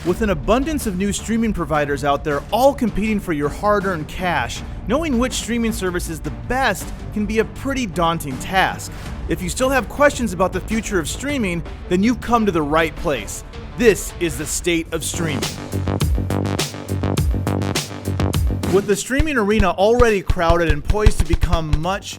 With an abundance of new streaming providers out there all competing for your hard-earned cash, knowing which streaming service is the best can be a pretty daunting task. If you still have questions about the future of streaming, then you've come to the right place. This is the State of Streaming. With the streaming arena already crowded and poised to become much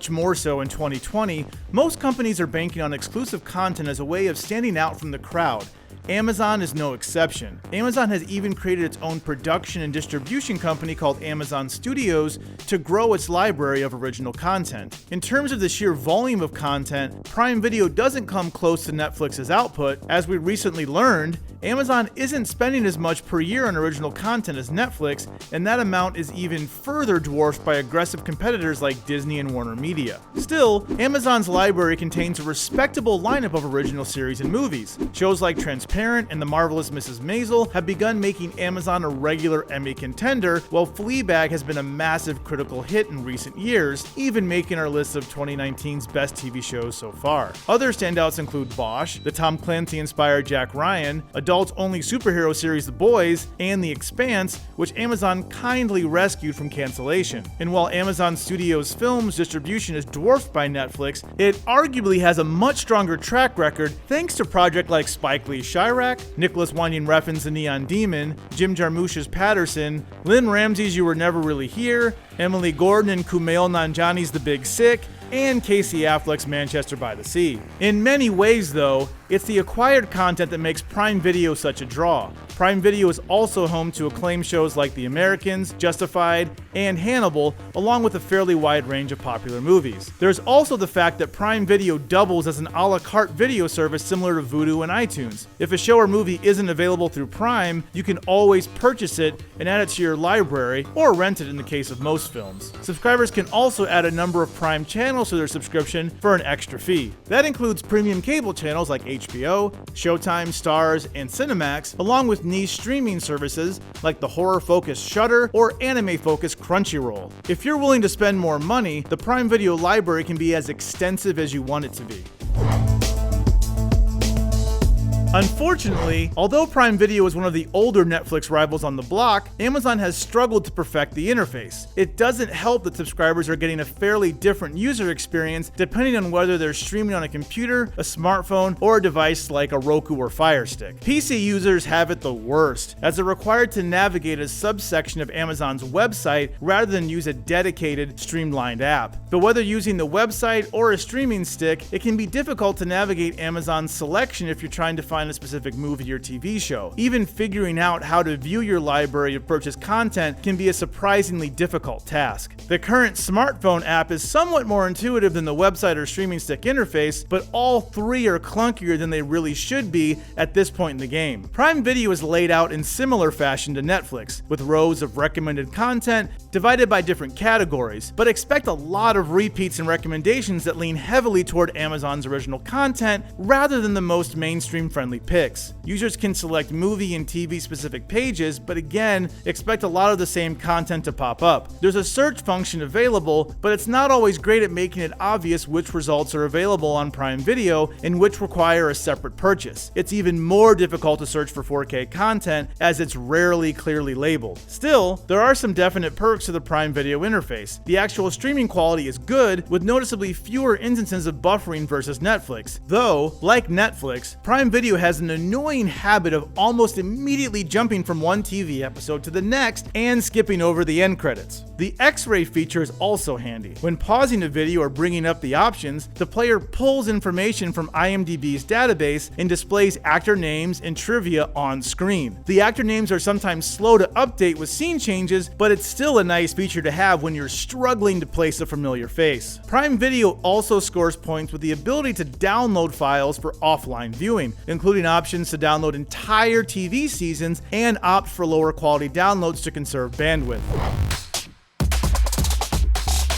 more so in 2020, most companies are banking on exclusive content as a way of standing out from the crowd. Amazon is no exception. Amazon has even created its own production and distribution company called Amazon Studios to grow its library of original content. In terms of the sheer volume of content, Prime Video doesn't come close to Netflix's output. As we recently learned, Amazon isn't spending as much per year on original content as Netflix, and that amount is even further dwarfed by aggressive competitors like Disney and Warner Media. Still, Amazon's library contains a respectable lineup of original series and movies. Shows like Transparent and The Marvelous Mrs. Maisel have begun making Amazon a regular Emmy contender, while Fleabag has been a massive critical hit in recent years, even making our list of 2019's best TV shows so far. Other standouts include Bosch, the Tom Clancy-inspired Jack Ryan, adults-only superhero series The Boys, and The Expanse, which Amazon kindly rescued from cancellation. And while Amazon Studios Films distribution is dwarfed by Netflix, it arguably has a much stronger track record thanks to projects like Spike Lee's Chirac, Nicholas Winding Refn's The Neon Demon, Jim Jarmusch's Patterson, Lynn Ramsey's You Were Never Really Here, Emily Gordon and Kumail Nanjiani's The Big Sick, and Casey Affleck's Manchester by the Sea. In many ways, though, it's the acquired content that makes Prime Video such a draw. Prime Video is also home to acclaimed shows like The Americans, Justified, and Hannibal, along with a fairly wide range of popular movies. There's also the fact that Prime Video doubles as an a la carte video service similar to Vudu and iTunes. If a show or movie isn't available through Prime, you can always purchase it and add it to your library, or rent it in the case of most films. Subscribers can also add a number of Prime channels to their subscription for an extra fee. That includes premium cable channels like HBO, Showtime, Starz, and Cinemax, along with niche streaming services like the horror-focused Shudder or anime-focused Crunchyroll. If you're willing to spend more money, the Prime Video library can be as extensive as you want it to be. Unfortunately, although Prime Video is one of the older Netflix rivals on the block, Amazon has struggled to perfect the interface. It doesn't help that subscribers are getting a fairly different user experience depending on whether they're streaming on a computer, a smartphone, or a device like a Roku or Fire Stick. PC users have it the worst, as they're required to navigate a subsection of Amazon's website rather than use a dedicated, streamlined app. But whether using the website or a streaming stick, it can be difficult to navigate Amazon's selection if you're trying to find a specific movie or TV show. Even figuring out how to view your library of purchased content can be a surprisingly difficult task. The current smartphone app is somewhat more intuitive than the website or streaming stick interface, but all three are clunkier than they really should be at this point in the game. Prime Video is laid out in similar fashion to Netflix, with rows of recommended content divided by different categories, but expect a lot of repeats and recommendations that lean heavily toward Amazon's original content rather than the most mainstream-friendly picks. Users can select movie and TV specific pages, but again, expect a lot of the same content to pop up. There's a search function available, but it's not always great at making it obvious which results are available on Prime Video and which require a separate purchase. It's even more difficult to search for 4K content, as it's rarely clearly labeled. Still, there are some definite perks to the Prime Video interface. The actual streaming quality is good, with noticeably fewer instances of buffering versus Netflix. Though, like Netflix, Prime Video has an annoying habit of almost immediately jumping from one TV episode to the next and skipping over the end credits. The X-ray feature is also handy. When pausing a video or bringing up the options, the player pulls information from IMDb's database and displays actor names and trivia on screen. The actor names are sometimes slow to update with scene changes, but it's still a nice feature to have when you're struggling to place a familiar face. Prime Video also scores points with the ability to download files for offline viewing, including options to download entire TV seasons and opt for lower quality downloads to conserve bandwidth.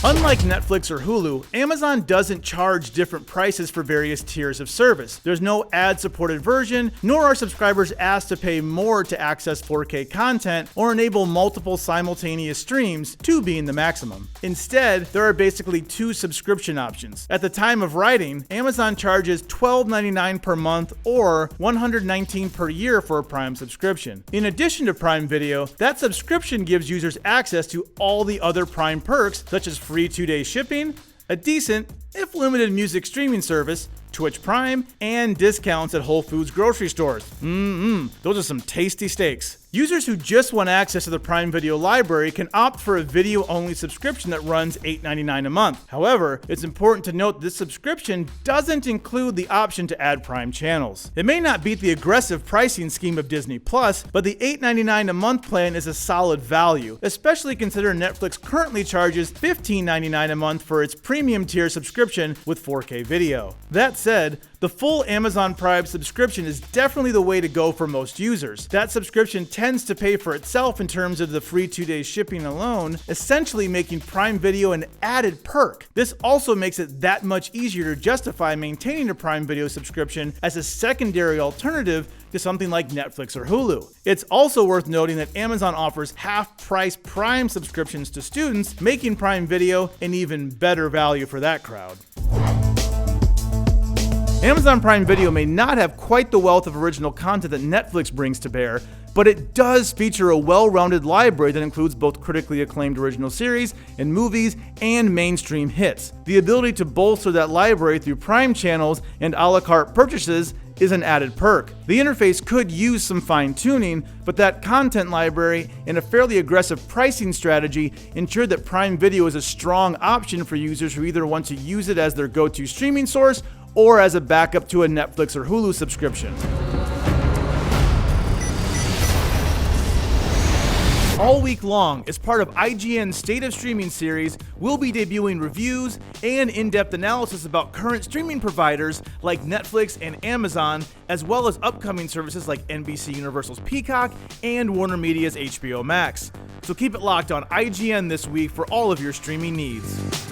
Unlike Netflix or Hulu, Amazon doesn't charge different prices for various tiers of service. There's no ad-supported version, nor are subscribers asked to pay more to access 4K content or enable multiple simultaneous streams, 2 being the maximum. Instead, there are basically 2 subscription options. At the time of writing, Amazon charges $12.99 per month or $119 per year for a Prime subscription. In addition to Prime Video, that subscription gives users access to all the other Prime perks, such as free 2-day shipping, a decent, if limited, music streaming service, Twitch Prime, and discounts at Whole Foods grocery stores. Those are some tasty steaks. Users who just want access to the Prime Video library can opt for a video-only subscription that runs $8.99 a month. However, it's important to note this subscription doesn't include the option to add Prime channels. It may not beat the aggressive pricing scheme of Disney+, but the $8.99 a month plan is a solid value, especially considering Netflix currently charges $15.99 a month for its premium tier subscription with 4K video. That said, the full Amazon Prime subscription is definitely the way to go for most users. That subscription tends to pay for itself in terms of the free 2-day shipping alone, essentially making Prime Video an added perk. This also makes it that much easier to justify maintaining a Prime Video subscription as a secondary alternative to something like Netflix or Hulu. It's also worth noting that Amazon offers half-price Prime subscriptions to students, making Prime Video an even better value for that crowd. Amazon Prime Video may not have quite the wealth of original content that Netflix brings to bear, but it does feature a well-rounded library that includes both critically acclaimed original series and movies and mainstream hits. The ability to bolster that library through Prime channels and a la carte purchases is an added perk. The interface could use some fine-tuning, but that content library and a fairly aggressive pricing strategy ensure that Prime Video is a strong option for users who either want to use it as their go-to streaming source or as a backup to a Netflix or Hulu subscription. All week long, as part of IGN's State of Streaming series, we'll be debuting reviews and in-depth analysis about current streaming providers like Netflix and Amazon, as well as upcoming services like NBC Universal's Peacock and Warner Media's HBO Max. So keep it locked on IGN this week for all of your streaming needs.